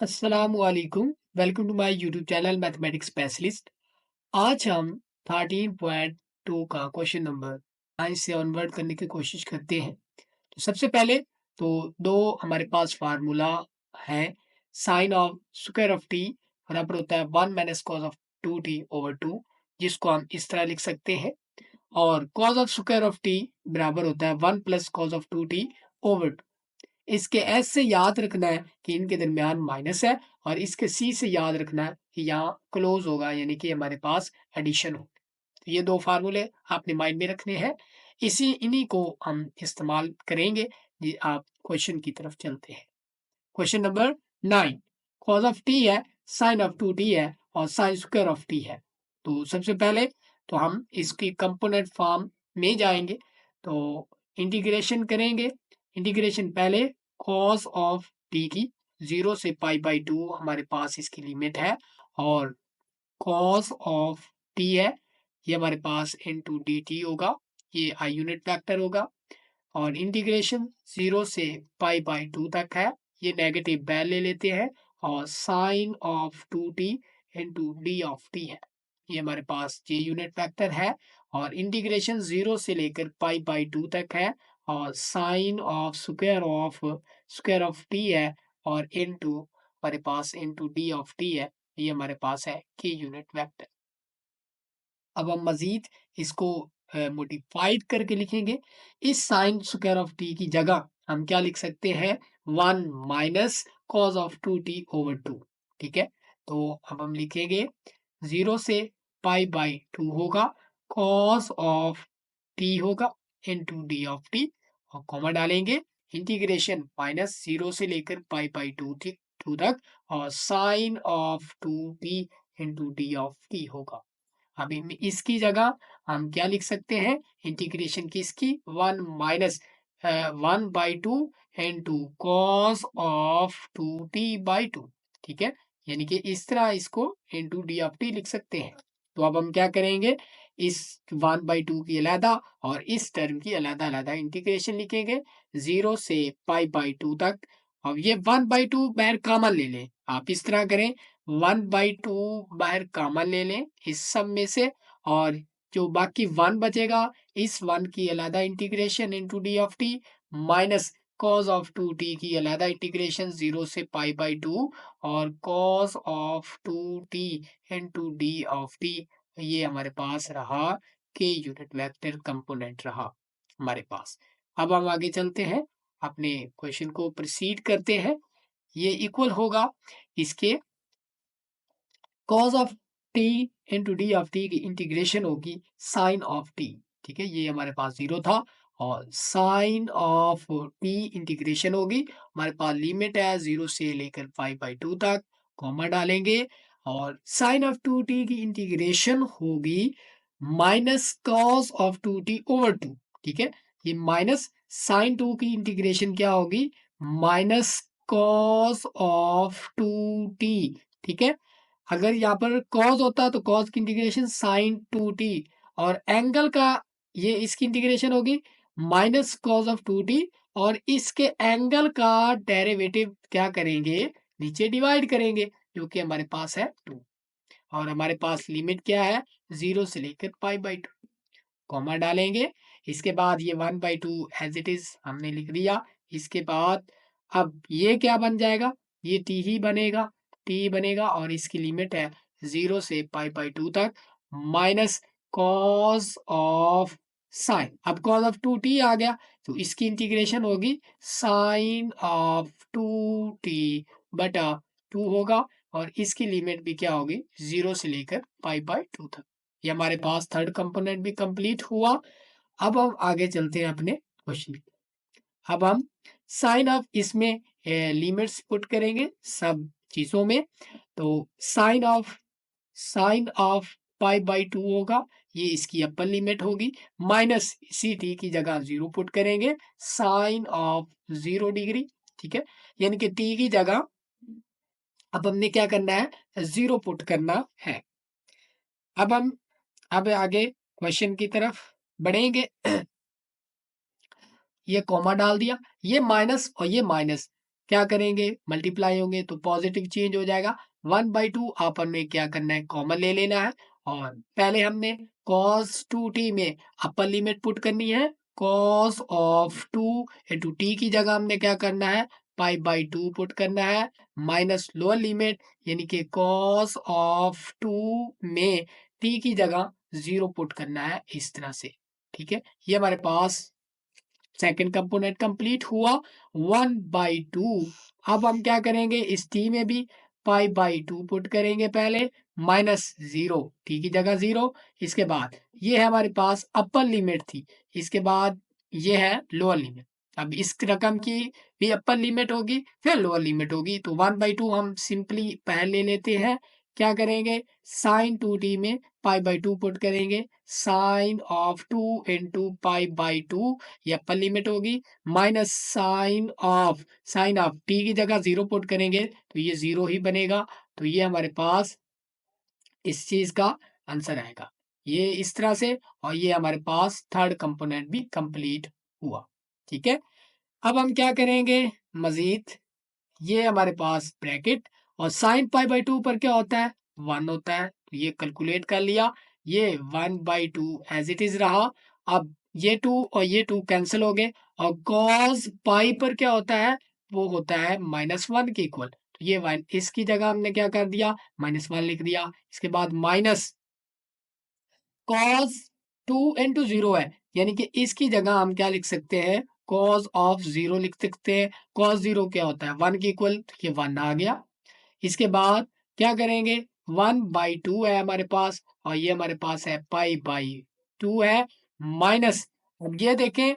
अस्सलामुअलैकुम। Welcome to my YouTube channel mathematics specialist. आज हम 13.2 का क्वेश्चन नंबर 9 से ऑनवर्ड करने की कोशिश करते हैं। तो सबसे पहले तो दो हमारे पास फार्मूला है। Sine of square of t बराबर होता है 1 माइनस कॉस ऑफ 2t/2, जिसको हम इस तरह लिख सकते हैं। और cos of square of t बराबर होता है 1 प्लस कॉस ऑफ 2t/2। इसके एस से याद रखना है कि इनके दरमियान माइनस है, और इसके सी से याद रखना है कि यहाँ क्लोज होगा, यानी कि हमारे पास एडिशन हो। तो ये दो फार्मूले आपने माइंड में रखने हैं। इन्हीं को हम इस्तेमाल करेंगे। जी, आप क्वेश्चन की तरफ चलते हैं। Question number 9। Cos of T है, साइन ऑफ 2t है, और साइन स्क्वायर ऑफ टी है। तो सबसे पहले तो हम इसकी कंपोनेंट फॉर्म में जाएंगे। तो इंटीग्रेशन करेंगे। इंटीग्रेशन पहले कॉस ऑफ टी की 0 से π/2 हमारे पास इसकी लिमिट है, और कॉस ऑफ टी है, ये हमारे पास इनटू डी टी होगा। ये आई यूनिट वेक्टर होगा। और इंटीग्रेशन 0 से π/2 तक है, ये नेगेटिव बैल ले लेते हैं। और sine of 2t into d of T है, ये हमारे पास ये यूनिट वेक्टर है। और इंटीग्रेशन 0 से लेकर π/2 तक है, और sine of square of T है, और इनटू हमारे पास इनटू डी ऑफ टी है, ये हमारे पास है के यूनिट वेक्टर। अब हम मजीद इसको मोडिफाइड करके लिखेंगे। इस साइन स्क्वायर ऑफ टी की जगह हम क्या लिख सकते हैं, 1 माइनस कॉस ऑफ 2t/2। ठीक है, तो अब हम लिखेंगे 0 से π/2 होगा, कॉस ऑफ टी होगा इनटू डी ऑफ टी, और कॉमा डालेंगे। इंटीग्रेशन माइनस 0 से लेकर π/2 तक, और sine of 2t into d of t होगा। अभी इसकी जगह हम क्या लिख सकते हैं, इंटीग्रेशन किसकी, 1 - 1/2 इंटू कॉस ऑफ 2t/2। ठीक है, यानी कि इस तरह इसको इंटू डी ऑफ टी लिख सकते हैं। तो अब हम क्या करेंगे, इस 1/2 की अलहदा और इस टर्म की अलहदा अलहदा इंटीग्रेशन लिखेंगे 0 से π/2 तक। अब ये 1/2 बाहर कॉमन ले लें, आप इस तरह करें, 1/2 बाहर कॉमन ले लें इस सब में से, और जो बाकी 1 बचेगा, इस 1 की अलहदा integration into d of T, minus cos of 2t की अलहदा इंटीग्रेशन 0 से π/2, और cos of 2t into d of T, ये हमारे पास रहा के यूनिट वेक्टर कंपोनेंट रहा हमारे पास। अब हम आगे चलते हैं, अपने क्वेश्चन को प्रोसीड करते हैं। ये इक्वल होगा इसके cos of T into d of T की इंटीग्रेशन होगी साइन ऑफ टी। ठीक है, ये हमारे पास 0 था, और साइन ऑफ टी इंटीग्रेशन होगी, हमारे पास लिमिट है 0 से लेकर 5/2 तक, कॉमा डालेंगे। और साइन ऑफ 2t की इंटीग्रेशन होगी माइनस कॉस ऑफ 2t/2। ठीक है, ये माइनस साइन 2 की इंटीग्रेशन क्या होगी, माइनस कॉस ऑफ 2t। ठीक है, अगर यहाँ पर कॉस होता तो कॉस की इंटीग्रेशन साइन 2t, और एंगल का ये इसकी इंटीग्रेशन होगी माइनस कॉस ऑफ 2t, और इसके एंगल का डेरिवेटिव क्या करेंगे, नीचे डिवाइड करेंगे, जो कि हमारे पास है 2। और हमारे पास लिमिट क्या है, 0 से लेकर π/2, कॉमा डालेंगे। इसके बाद ये 1/2 एज इट इज हमने लिख दिया। इसके बाद अब ये क्या बन जाएगा, ये टी ही बनेगा, टी बनेगा, और इसकी लिमिट है 0 से π/2 तक, माइनस कॉस ऑफ साइन, अब कॉस ऑफ 2t आ गया, तो इसकी इंटीग्रेशन होगी साइन ऑफ 2t/2 होगा, और इसकी लिमिट भी क्या होगी, 0 से लेकर π/2 तक। ये हमारे पास थर्ड कंपोनेंट भी कंप्लीट हुआ। अब हम आगे चलते हैं अपने क्वेश्चन। अब हम साइन ऑफ इसमें लिमिट्स पुट करेंगे सब चीजों में। तो साइन ऑफ π/2 होगा, ये इसकी अपर लिमिट होगी, माइनस सी टी की जगह 0 पुट करेंगे, साइन ऑफ 0 डिग्री। ठीक है, यानी कि टी की जगह अब हमने क्या करना है, 0 पुट करना है। अब आगे क्वेश्चन की तरफ बढ़ेंगे। ये कॉमा डाल दिया, ये माइनस और ये माइनस, क्या करेंगे, मल्टीप्लाई होंगे तो पॉजिटिव चेंज हो जाएगा। 1/2 आपन में क्या करना है, कॉमन ले लेना है। और पहले हमने कॉस 2t में अपर लिमिट पुट करनी है। कॉस ऑफ 2 इंटू टी की जगह हमने क्या करना है, पाई/2 पुट करना है, माइनस लोअर लिमिट यानी कि कॉस ऑफ 2 में टी की जगह 0 पुट करना है, इस तरह से। ठीक है, ये हमारे पास सेकंड कंपोनेंट कंप्लीट हुआ। 1/2 अब हम क्या करेंगे, इस टी में भी पाई/2 पुट करेंगे पहले, माइनस 0 टी की जगह 0। इसके बाद ये है हमारे पास अपर लिमिट थी, इसके बाद ये है लोअर लिमिट। अब इस रकम की भी अपर लिमिट होगी फिर लोअर लिमिट होगी, तो 1/2 हम सिंपली पहले ले लेते हैं। क्या करेंगे, साइन 2t में पाई/2 पुट करेंगे, साइन ऑफ 2 इंटू पाई/2 ये अपर लिमिट होगी, माइनस साइन ऑफ टी की जगह 0 पुट करेंगे तो ये 0 ही बनेगा। तो ये हमारे पास इस चीज का आंसर आएगा, ये इस तरह से। और ये हमारे पास थर्ड कंपोनेंट भी कंप्लीट हुआ। ठीक है, अब हम क्या करेंगे मजीद, ये हमारे पास ब्रैकेट और साइन पाई/2 पर क्या होता है, 1 होता है, तो ये कैलकुलेट कर लिया। ये 1/2 एज इट इज रहा। अब ये 2 और ये 2 कैंसिल हो गए, और कॉस पाई पर क्या होता है, वो होता है -1 के इक्वल। तो ये 1 इसकी जगह हमने क्या कर दिया, -1 लिख दिया। इसके बाद माइनस कॉस 2 इंटू 0 है, यानी कि इसकी जगह हम क्या लिख सकते हैं, कॉस ऑफ 0 लिख सकते हैं। कॉस 0 क्या होता है, 1 के इक्वल, तो ये 1 आ गया। इसके बाद क्या करेंगे, 1/2 है हमारे पास, और ये हमारे पास है पाई/2 है, माइनस, अब ये देखें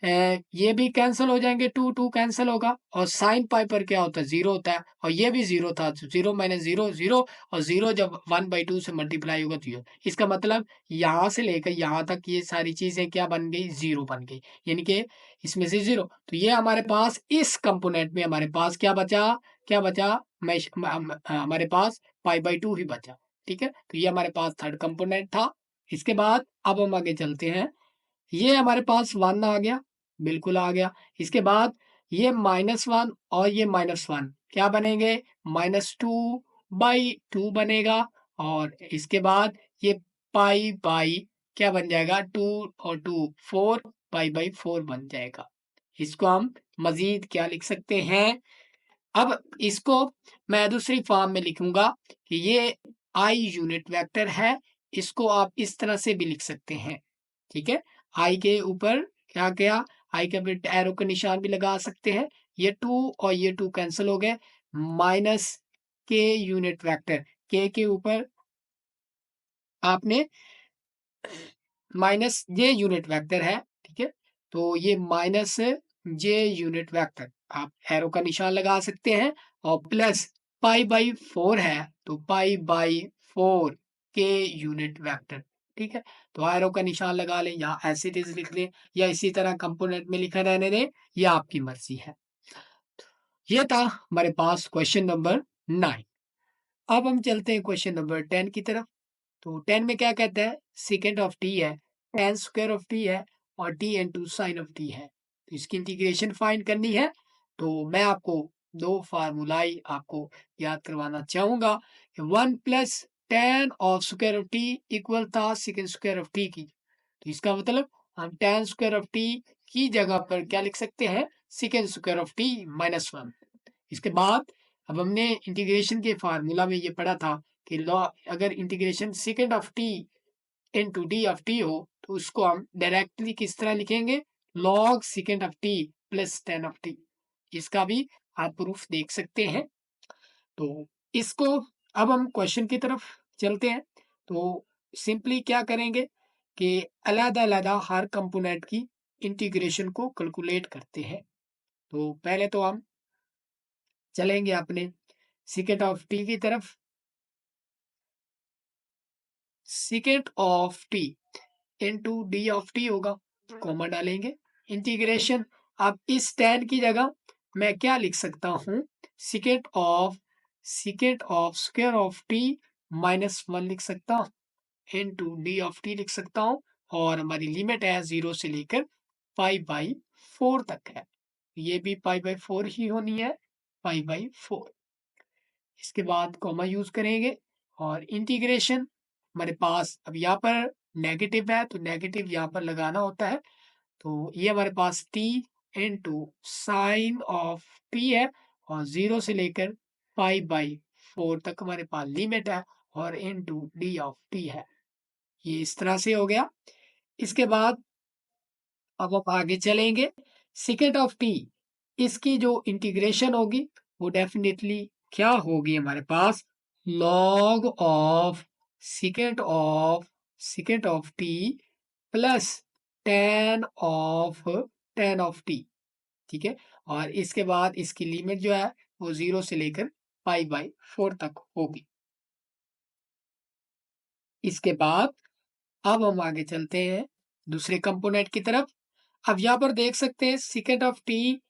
ये भी कैंसिल हो जाएंगे, 2 कैंसिल होगा, और साइन पाई पर क्या होता है, 0 होता है, और ये भी 0 था, 0 माइनस 0 0, और 0 जब 1/2 से मल्टीप्लाई होगा तो 0। इसका मतलब यहाँ से लेकर यहाँ तक ये सारी चीजें क्या बन गई, 0 बन गई, यानी कि इसमें से 0। तो ये हमारे पास इस कंपोनेंट में हमारे पास क्या बचा, क्या बचा, हमारे पास पाई/2 ही बचा। ठीक है, तो ये हमारे पास थर्ड कंपोनेंट था। इसके बाद अब हम आगे चलते हैं, ये हमारे पास 1 आ गया, बिल्कुल आ गया। इसके बाद ये -1 और ये -1 क्या बनेंगे, -2/2 बनेगा। और इसके बाद ये पाई क्या बन जाएगा, 2 और 2 4, पाई/4 बन जाएगा। इसको हम मजीद क्या लिख सकते हैं, अब इसको मैं दूसरी फॉर्म में लिखूंगा कि ये आई यूनिट वेक्टर है। इसको आप इस तरह से भी लिख सकते हैं। ठीक है, आई के ऊपर क्या किया, आई के ऊपर एरो का निशान भी लगा सकते हैं। ये 2 और ये 2 कैंसिल हो गए, माइनस के यूनिट वेक्टर, के ऊपर आपने माइनस जे यूनिट वेक्टर है। ठीक है, तो ये माइनस जे यूनिट वेक्टर, आप एरो का निशान लगा सकते हैं, और प्लस पाई/4 है, तो पाई/4 के यूनिट वेक्टर। ठीक है, तो एरो का निशान लगा लें या एज इट इज लिख लें, या इसी तरह कंपोनेंट में लिखा रहने दें, ये आपकी मर्जी है। ये था हमारे पास क्वेश्चन नंबर 9। अब हम चलते हैं क्वेश्चन नंबर 10 की तरफ। तो 10 में क्या कहता है, सेकेंड ऑफ टी है, टेन स्क्वायर ऑफ टी है, और T into sine of T है, तो इसकी इंटीग्रेशन फाइंड करनी है। तो मैं आपको दो फार्मूलाई आपको याद करवाना चाहूंगा कि 1 + tan of square of T equal था सेकेंड स्क्वायर ऑफ टी की। तो इसका मतलब हम टेन स्क्वायर ऑफ टी की जगह पर क्या लिख सकते हैं, सेकेंड स्क्वायर ऑफ टी -1। इसके बाद अब हमने इंटीग्रेशन के फार्मूला में ये पढ़ा था कि अगर integration second of T into d of T हो तो उसको हम डायरेक्टली किस तरह लिखेंगे, log second of T plus ten of T. इसका भी आप प्रूफ देख सकते हैं। तो इसको अब हम क्वेश्चन की तरफ चलते हैं। तो सिंपली क्या करेंगे कि अलग-अलग हर कंपोनेंट की इंटीग्रेशन को कैलकुलेट करते हैं। तो पहले तो हम चलेंगे अपने सेकेंड ऑफ टी की तरफ। Second of T into d of t होगा, कॉमा डालेंगे, इंटीग्रेशन। अब इस टेन की जगह मैं क्या लिख सकता हूँ, second of square of T -1 लिख सकता हूँ, इंटू डी ऑफ टी लिख सकता हूँ, और हमारी लिमिट है 0 से लेकर 5/4 तक है। ये भी पाई बाई 4 ही होनी है, पाई बाई 4। इसके बाद कॉमा यूज करेंगे और इंटीग्रेशन हमारे पास अब यहाँ पर नेगेटिव है तो नेगेटिव यहाँ पर लगाना होता है। तो ये हमारे पास t into sine of t है और 0 से लेकर पाई बाई 4 तक हमारे पास लिमिट है और इंटू डी ऑफ t है। ये इस तरह से हो गया। इसके बाद अब आप आगे चलेंगे, सेकेंड ऑफ टी इसकी जो इंटीग्रेशन होगी वो डेफिनेटली क्या होगी हमारे पास, log of second of T plus ten of T. ठीक है, और इसके बाद इसकी लिमिट जो है वो 0 से लेकर पाई बाई 4 तक होगी। इसके बाद अब हम आगे चलते हैं दूसरे कंपोनेंट की तरफ। अब यहाँ पर देख सकते हैं सेकेंड ऑफ टी,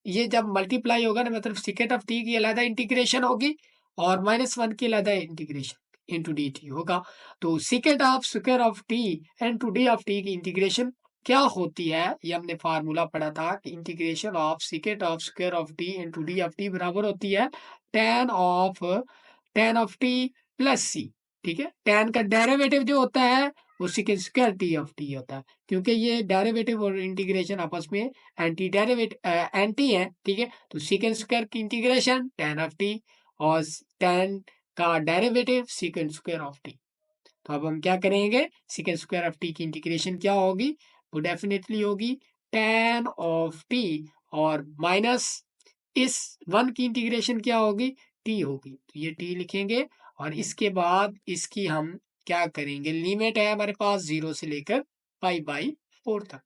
ये जब मल्टीप्लाई होगा ना मतलब सेकेंड ऑफ टी की अलग इंटीग्रेशन होगी और -1 की अलग इंटीग्रेशन इंटू डी टी होगा। तो second of square of T into d of T की इंटीग्रेशन क्या होती है, ये हमने फार्मूला पढ़ा था कि integration of second of square of T into d of t बराबर होती है टेन ऑफ टी प्लस सी। ठीक है, टेन का डेरिवेटिव जो होता है वो second square T of T होता है, क्योंकि ये डेरिवेटिव और इंटीग्रेशन आपस में एंटी है। ठीक है, तो सेकेंड स्क्वायर की इंटीग्रेशन टेन ऑफ टी और टेन का derivative second square of T. तो अब हम क्या करेंगे, सेकेंड स्क्वायर ऑफ टी की इंटीग्रेशन क्या होगी, वो डेफिनेटली होगी टेन ऑफ टी और माइनस इस वन की इंटीग्रेशन क्या होगी, टी होगी। तो ये टी लिखेंगे और इसके बाद इसकी हम क्या करेंगे, लिमिट है हमारे पास 0 से लेकर पाई बाई 4 तक।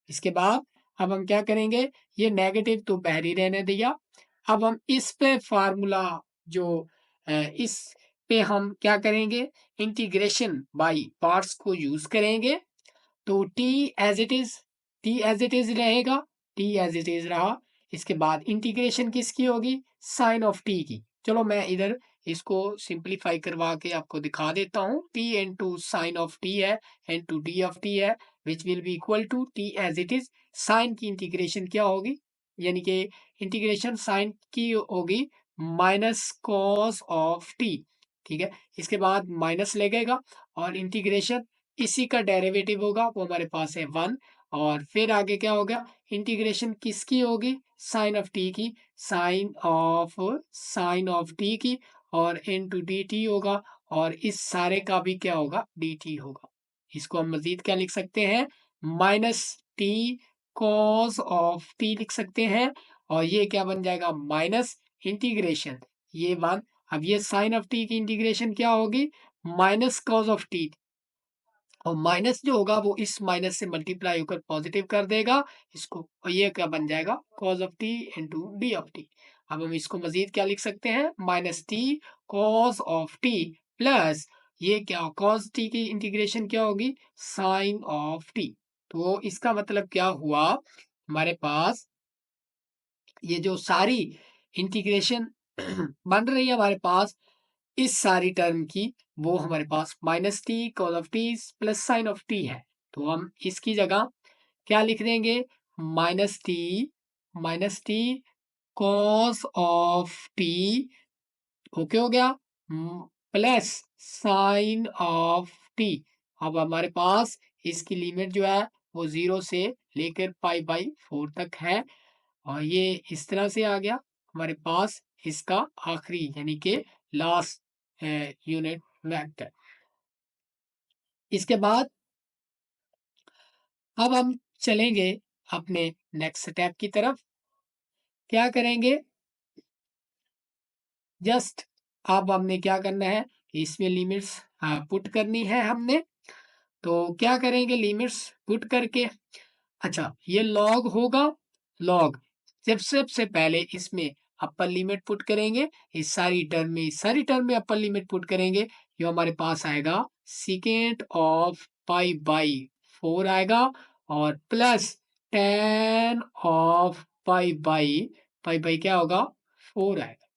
इसके बाद अब हम क्या करेंगे, ये नेगेटिव तो बाहर ही रहने दिया। अब हम इस पे फार्मूला जो इस पे हम क्या करेंगे, इंटीग्रेशन बाय पार्ट्स को यूज करेंगे। तो टी एज इट इज रहेगा, टी एज इट इज रहा। इसके बाद इंटीग्रेशन किसकी होगी, साइन ऑफ टी की। चलो मैं इधर इसको सिंप्लीफाई करवा के आपको दिखा देता हूँ। T into sine of T है इंटू डी ऑफ टी है which will be equal to t as it is. Sine की इंटीग्रेशन क्या होगी, यानी कि इंटीग्रेशन साइन की होगी माइनस कॉस ऑफ टी। ठीक है, इसके बाद माइनस लगेगा और इंटीग्रेशन इसी का डेरिवेटिव होगा वो हमारे पास है 1। और फिर आगे क्या होगा, इंटीग्रेशन किसकी होगी, साइन ऑफ टी की, साइन ऑफ टी की और इनटू डी टी होगा और इस सारे का भी क्या होगा, डी टी होगा। इसको हम मजीद क्या लिख सकते हैं, minus T cos of T लिख सकते हैं और ये क्या बन जाएगा, माइनस इंटीग्रेशन ये 1। अब ये साइन ऑफ टी की इंटीग्रेशन क्या होगी, माइनस कॉस ऑफ टी, और माइनस जो होगा वो इस माइनस से मल्टीप्लाई होकर पॉजिटिव कर देगा इसको, और ये क्या बन जाएगा, cos of T into d of T. अब हम इसको मजीद क्या लिख सकते हैं, minus T cos of T plus ये क्या, कॉस टी की इंटीग्रेशन क्या होगी, साइन ऑफ टी। तो इसका मतलब क्या हुआ, हमारे पास ये जो सारी इंटीग्रेशन बन रही है हमारे पास इस सारी टर्म की, वो हमारे पास minus T cos of T plus sine of T है। तो हम इसकी जगह क्या लिख देंगे, minus T cos of T, okay हो गया, प्लस साइन ऑफ टी। अब हमारे पास इसकी लिमिट जो है वो 0 से लेकर पाई बाई 4 तक है और ये इस तरह से आ गया हमारे पास इसका आखिरी यानी कि लास्ट यूनिट वेक्टर। इसके बाद अब हम चलेंगे अपने नेक्स्ट स्टेप की तरफ। क्या करेंगे, जस्ट अब हमने क्या करना है, इसमें लिमिट्स पुट करनी है हमने। तो क्या करेंगे, लिमिट्स पुट करके, अच्छा ये लॉग होगा, लॉग जब सबसे पहले इसमें अपर लिमिट पुट करेंगे, इस सारी टर्म में अपर लिमिट पुट करेंगे, जो हमारे पास आएगा सीकेंट ऑफ पाई बाई 4 आएगा और plus ten of pi by क्या होगा, 4 आएगा।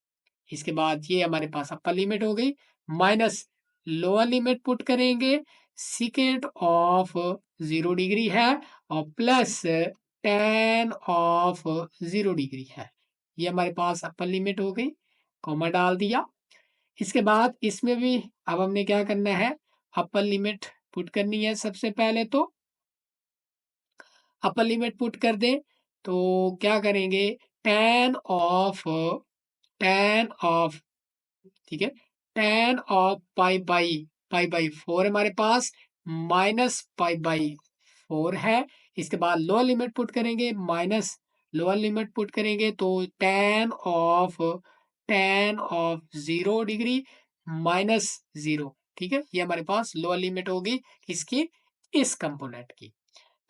इसके बाद ये हमारे पास अपर लिमिट हो गई, माइनस लोअर लिमिट पुट करेंगे, सीकेंट ऑफ 0 डिग्री है और प्लस tan ऑफ 0 डिग्री है। ये हमारे पास अपर लिमिट हो गई, कॉमा डाल दिया। इसके बाद इसमें भी अब हमने क्या करना है, अपर लिमिट पुट करनी है। सबसे पहले तो अपर लिमिट पुट कर दें, तो क्या करेंगे, tan ऑफ tan ऑफ ठीक है, tan ऑफ पाई बाई 4 हमारे पास, माइनस पाई बाई 4 है। इसके बाद लोअर लिमिट पुट करेंगे, माइनस लोअर लिमिट पुट करेंगे तो tan ऑफ 0 डिग्री माइनस 0। ठीक है, ये हमारे पास लोअर लिमिट होगी इसकी, इस कंपोनेंट की।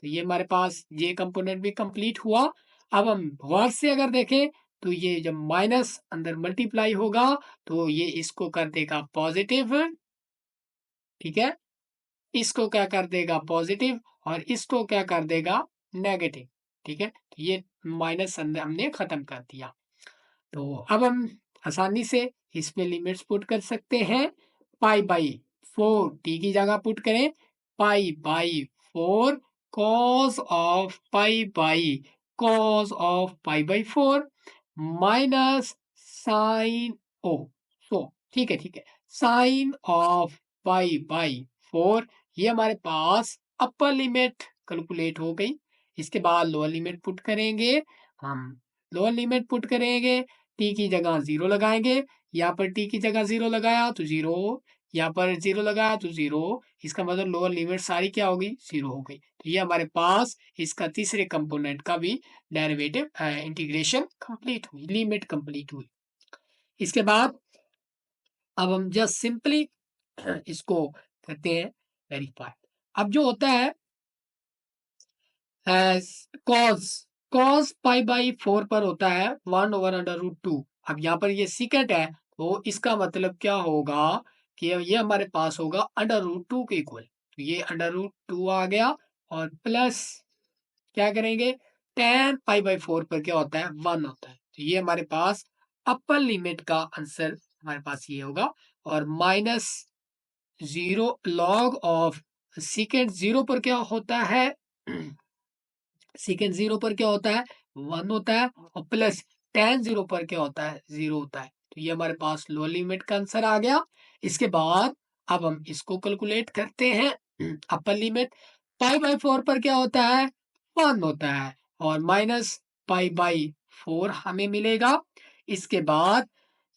तो ये हमारे पास ये कंपोनेंट भी कंप्लीट हुआ। अब हम वर्ड से अगर देखें, तो ये जब माइनस अंदर मल्टीप्लाई होगा तो ये इसको कर देगा पॉजिटिव। ठीक है, इसको क्या कर देगा पॉजिटिव, और इसको क्या कर देगा नेगेटिव। ठीक है, तो ये माइनस अंदर हमने खत्म कर दिया। तो अब हम आसानी से इसमें लिमिट्स पुट कर सकते हैं। पाई बाई 4 टी की जगह पुट करें, pi by 4 cos of pi by 4 minus sine O, so ठीक है, साइन ऑफ पाई बाई 4। ये हमारे पास अपर लिमिट कैलकुलेट हो गई। इसके बाद लोअर लिमिट पुट करेंगे हम, लोअर लिमिट पुट करेंगे, टी की जगह 0 लगाएंगे, यहाँ पर टी की जगह 0 लगाया तो 0, यहाँ पर 0 लगाया तो 0। इसका मतलब लोअर लिमिट सारी क्या होगी, 0 हो गई। तो ये हमारे पास इसका तीसरे कंपोनेंट का भी डेरिवेटिव इंटीग्रेशन कंप्लीट हुई, लिमिट कंप्लीट हुई। इसके बाद अब हम जस्ट सिंपली इसको करते हैं वेरीफाई। अब जो होता है कॉस कॉस पाई बाई 4 पर होता है 1/√2। अब यहाँ पर ये सीकेंट है, तो इसका मतलब क्या होगा कि ये हमारे पास होगा √2 के इक्वल। तो ये √2 आ गया, और प्लस क्या करेंगे, tan पाई बाई 4 पर क्या होता है, 1 होता है। तो ये हमारे पास अपर लिमिट का आंसर हमारे पास ये होगा, और माइनस 0 लॉग ऑफ सीकेंट 0 पर क्या होता है, सेकेंड 0 पर क्या होता है, 1 होता है, और प्लस tan 0 पर क्या होता है, 0 होता है। तो ये हमारे पास लोअर लिमिट का आंसर आ गया। इसके बाद अब हम इसको कैलकुलेट करते हैं, अपर लिमिट पाई बाई 4 पर क्या होता है, 1 होता है, और माइनस पाई बाई 4 हमें मिलेगा। इसके बाद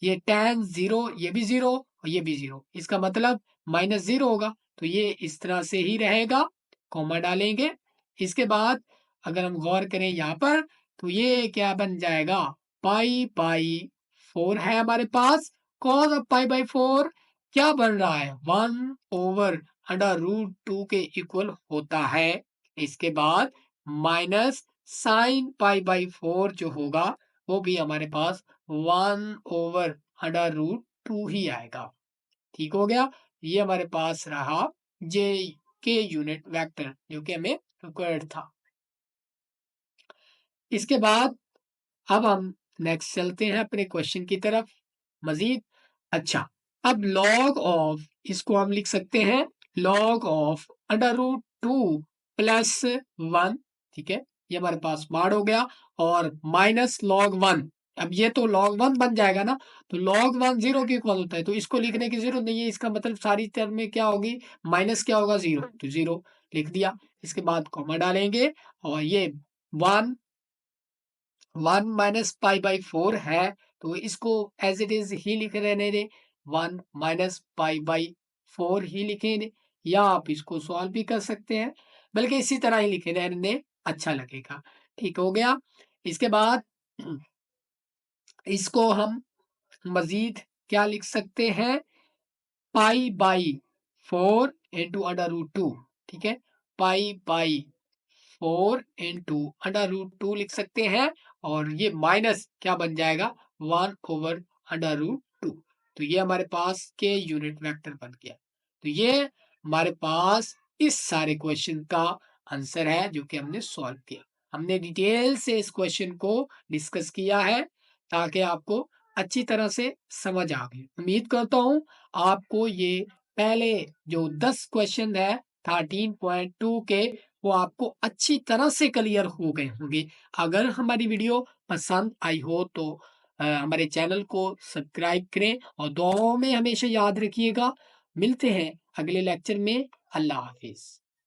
ये tan 0, ये भी 0 और ये भी 0, इसका मतलब माइनस 0 होगा। तो ये इस तरह से ही रहेगा, कॉमा डालेंगे। इसके बाद अगर हम गौर करें यहाँ पर, तो ये क्या बन जाएगा, पाई बाई 4 है हमारे पास, कॉस ऑफ पाई बाई 4 क्या बन रहा है, 1/√2 के इक्वल होता है। इसके बाद माइनस साइन पाई बाई 4 जो होगा, वो भी हमारे पास 1/√2 ही आएगा। ठीक हो गया, ये हमारे पास रहा जे के यूनिट वेक्टर जो कि हमें रिक्वायर्ड था। इसके बाद अब हम नेक्स्ट चलते हैं अपने क्वेश्चन की तरफ मजीद। अच्छा, अब लॉग ऑफ, इसको हम लिख सकते हैं लॉग ऑफ √2 प्लस 1। ठीक है, ये हमारे पास बार हो गया, और माइनस log 1। अब ये तो log 1 बन जाएगा ना, तो log 1 0 के इक्वल होता है, तो इसको लिखने की जरूरत नहीं है। इसका मतलब सारी टर्म में क्या होगी, माइनस क्या होगा, 0, तो 0 लिख दिया। इसके बाद कॉमा डालेंगे, और ये 1 माइनस पाई बाई 4 है, तो इसको एज इट इज ही लिख रहने दें, 1 माइनस पाई बाई 4 ही लिखें, या आप इसको सॉल्व भी कर सकते हैं, बल्कि इसी तरह ही लिखे रहने दें, अच्छा लगेगा। ठीक हो गया। इसके बाद इसको हम मजीद क्या लिख सकते हैं, पाई बाई 4 × √2। ठीक है, पाई बाई 4 × √2 लिख सकते हैं, और ये माइनस क्या बन जाएगा, 1/√2। तो ये हमारे पास के यूनिट वेक्टर बन गया। तो ये हमारे पास इस सारे क्वेश्चन का आंसर है जो कि हमने सॉल्व किया। हमने डिटेल से इस क्वेश्चन को डिस्कस किया है, ताकि आपको अच्छी तरह से समझ आ गई। उम्मीद करता हूँ आपको ये पहले जो 10 क्वेश्चन है 13.2 के, वो आपको अच्छी तरह से क्लियर हो गए होंगे। अगर हमारी वीडियो पसंद आई हो तो हमारे चैनल को सब्सक्राइब करें और दुआओं में हमेशा याद रखिएगा। मिलते हैं अगले लेक्चर में। अल्लाह हाफ़िज़।